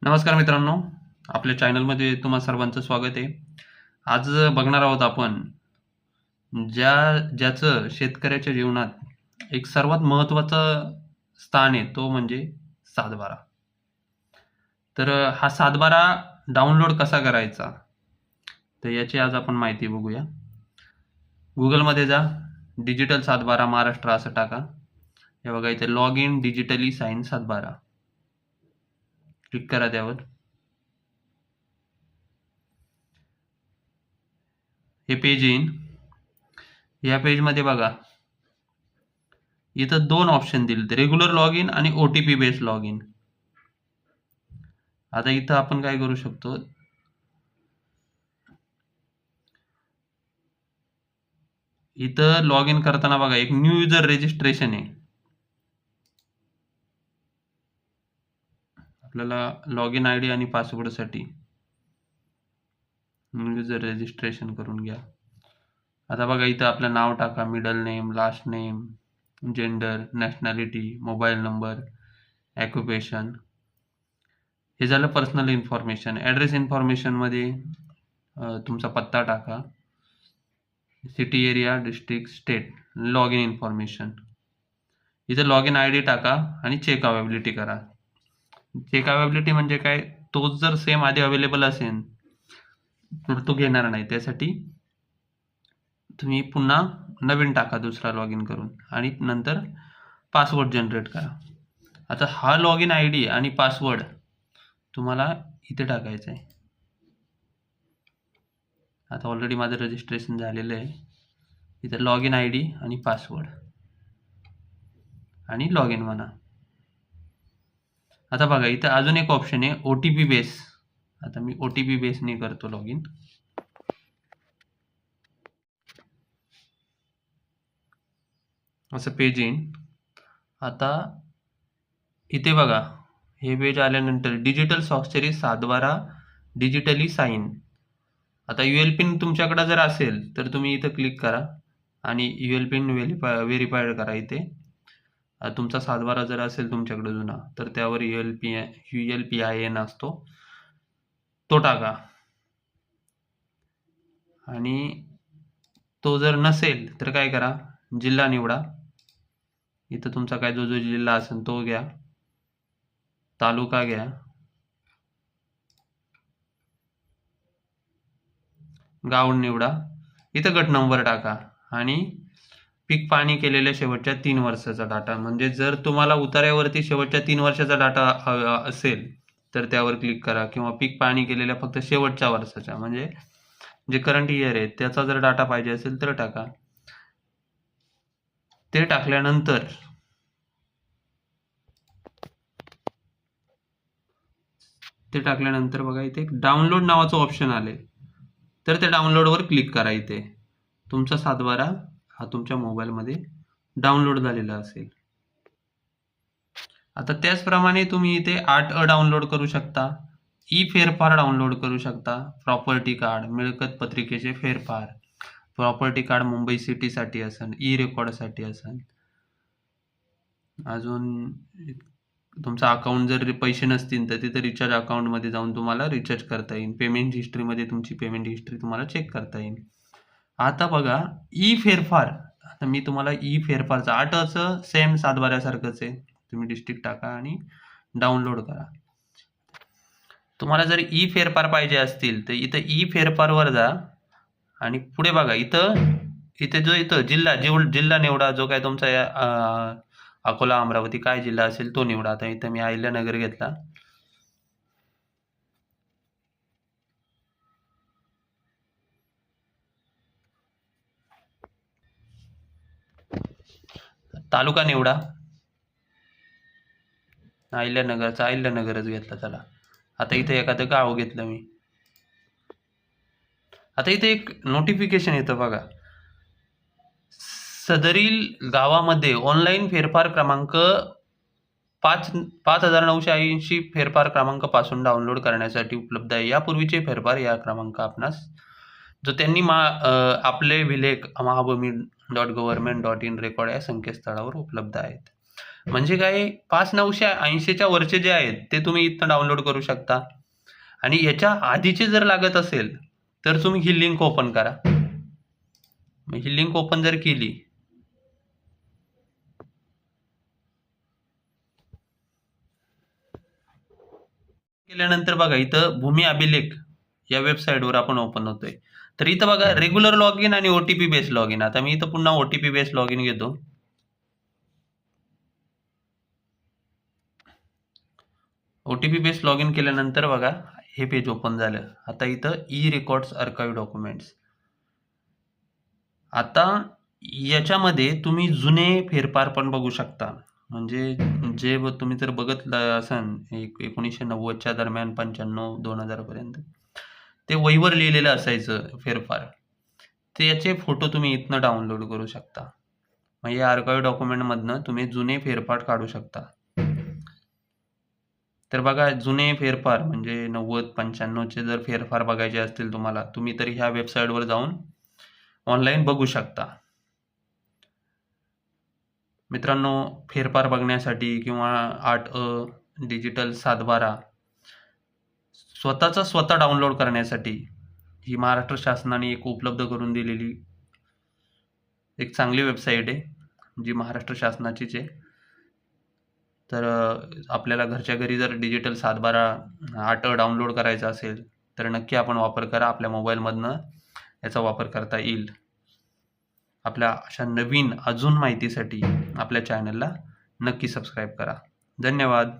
नमस्कार मित्रांनो, आपल्या चॅनलमध्ये तुम्हा सर्वांचं स्वागत आहे. आज बघणार आहोत आपण ज्याचं शेतकऱ्याच्या जीवनात एक सर्वात महत्त्वाचं स्थान आहे, तो म्हणजे सातबारा. तर हा सातबारा डाउनलोड कसा करायचा? तर याची आज आपण माहिती बघूया. Googleमध्ये जा, डिजिटल सातबारा महाराष्ट्र असं टाका. हे बघा इथे लॉग इन डिजिटली साइन सातबारा. क्लिक करा त्यावर. हे पेज येईन. या पेजमध्ये बघा इथं दोन ऑप्शन दिले, रेग्युलर लॉग इन आणि OTP बेस्ड लॉग इन. आता इथं आपण काय करू शकतो, इथं लॉग इन करताना बघा एक न्यू युजर रजिस्ट्रेशन आहे. आपल्याला लॉग इन ID आणि पासवर्डसाठी न्यू युजर रजिस्ट्रेशन करून घ्या. आता बघा इथं आपलं नाव टाका, middle name, last name, gender, nationality, mobile number, occupation. हे झालं पर्सनल इन्फॉर्मेशन. ॲड्रेस इन्फॉर्मेशनमध्ये तुमचा पत्ता टाका, city, area, district, state. Log in information. इथे लॉग इन ID टाका आणि चेक अवेबिलिटी करा. चेक अवेबिलिटी म्हणजे काय, तोच जर सेम आधी अवेलेबल असेल तर तो घेणार नाही. त्यासाठी तुम्ही पुन्हा नवीन टाका दुसरा लॉग इन करून आणि नंतर पासवर्ड जनरेट करा. आता हा लॉग इन ID आणि पासवर्ड तुम्हाला इथे टाकायचा आहे. आता ऑलरेडी माझं रजिस्ट्रेशन झालेलं आहे. इथे लॉग इन ID आणि पासवर्ड आणि लॉग इन म्हणा. आता बघा इथं अजून एक ऑप्शन आहे OTP बेस. आता मी OTP बेसने करतो लॉग इन. असं पेज येईन. आता इथे बघा हे पेज आल्यानंतर डिजिटल स्वाक्षरी सातबारा डिजिटली साइन. आता UL पिन तुमच्याकडे जर असेल तर तुम्ही इथं क्लिक करा आणि UL पिन व्हेरीफाईड करा. इथे तुमचा सातबारा जर असेल तुमच्याकडे जुना तर त्यावर ULPIN असतो, तो टाका. आणि तो जर नसेल तर काय करा, जिल्हा निवडा. इथं तुमचा काय जो जिल्हा असेल तो घ्या, तालुका घ्या, गाव निवडा. इथं गट नंबर टाका आणि पीक पाणी केलेल्या शेवटच्या 3 वर्षाचा डाटा. म्हणजे जर तुम्हाला उतार्यावरती शेवटच्या 3 वर्षाचा डाटा असेल तर त्यावर क्लिक करा, किंवा पीक पाणी केलेल्या फक्त शेवटच्या वर्षाच्या म्हणजे जे करंट इयर आहे त्याचा जर डाटा पाहिजे असेल तर टाका. ते टाकल्यानंतर बघा इथे डाउनलोड नावाचं ऑप्शन आले, तर त्या डाउनलोडवर क्लिक करा. इथे तुमचा सातबारा हा तुमच्या मोबाईलमध्ये डाउनलोड झालेला असेल. आता त्याचप्रमाणे तुम्ही इथे 8A डाउनलोड करू शकता, फेरफार डाउनलोड करू शकता, प्रॉपर्टी कार्ड, मिळकत पत्रिकेचे फेरफार, प्रॉपर्टी कार्ड मुंबई सिटीसाठी असेल, रेकॉर्डसाठी असेल. अजून तुमचा अकाउंट जर पैसे नसतील तर तिथे रिचार्ज अकाउंटमध्ये जाऊन तुम्हाला रिचार्ज करता येईल. पेमेंट हिस्ट्रीमध्ये तुमची पेमेंट हिस्ट्री तुम्हाला चेक करता येईल. आता बघा फेरफार. आता मी तुम्हाला फेरफारचं 8चं सेम सातबाऱ्यासारखंच आहे. तुम्ही डिस्ट्रिक्ट टाका आणि डाउनलोड करा. तुम्हाला जर फेरफार पाहिजे असतील तर इथं फेरफारवर जा आणि पुढे बघा इथे जो जिल्हा निवडा, जो काय तुमचा अकोला, अमरावती काय जिल्हा असेल तो निवडा. आता इथं मी अहिल्यानगर घेतला. तालुका निवडा, अहिल्यानगरच घेतला. चला आता इथे एखादं गाव घेतलं मी. आता इथे एक नोटिफिकेशन येतं बघा, सदरील गावामध्ये ऑनलाईन फेरफार क्रमांक 5980 फेरफार क्रमांक पासून डाउनलोड करण्यासाठी उपलब्ध आहे. यापूर्वीचे फेरफार या क्रमांक आपणास जो त्यांनी आपले विलेख महाभूमी.gov.in रेकॉर्ड या संकेतस्थळावर उपलब्ध आहेत. म्हणजे काय 5980च्या वरचे जे आहेत ते तुम्ही इथं डाउनलोड करू शकता. आणि याच्या आधीचे जर लागत असेल तर तुम्ही ही लिंक ओपन करा. ही लिंक ओपन जर केली केल्यानंतर बघा इथं भूमी अभिलेख या वेबसाईटवर आपण ओपन होतोय. तर इथं बघा रेग्युलर लॉग इन आणि ओटीपी बेस लॉग इन. आता मी इथं पुन्हा ओटीपी बेस लॉग इन घेतो. ओटीपी बेस लॉग इन केल्यानंतर बघा हे पेज ओपन झालं. आता इथं ई रेकॉर्ड्स आर्काइव्ह डॉक्युमेंट्स. आता याच्यामध्ये तुम्ही जुने फेरफार पण बघू शकता. म्हणजे जे तुम्ही जर बघितलं असन 1990च्या दरम्यान 95 2000 पर्यंत ते वहीवर लिहिलेलं असायचं फेरफार. त्याचे फोटो तुम्ही इथनं डाउनलोड करू शकता. मग या आर्काइव्ह डॉक्युमेंटमधनं तुम्ही जुने फेरफार काढू शकता. तर बघा जुने फेरफार म्हणजे 90-95चे जर फेरफार बघायचे असतील तुम्हाला, तुम्ही तरी ह्या वेबसाईटवर जाऊन ऑनलाईन बघू शकता. मित्रांनो, फेरफार बघण्यासाठी किंवा 8 डिजिटल 712 स्वतः डाउनलोड करण्यासाठी ही महाराष्ट्र शासनाने एक उपलब्ध करून दिलेली एक चांगली वेबसाईट आहे, जी महाराष्ट्र शासनाचीच आहे. तर आपल्याला घरच्या घरी जर डिजिटल 712 8 डाउनलोड करायचा असेल तर नक्की आपण वापर करा. आपल्या मोबाईलमधनं याचा वापर करता येईल. आपल्या अशा नवीन अजून माहितीसाठी आपल्या चॅनलला नक्की सबस्क्राईब करा. धन्यवाद.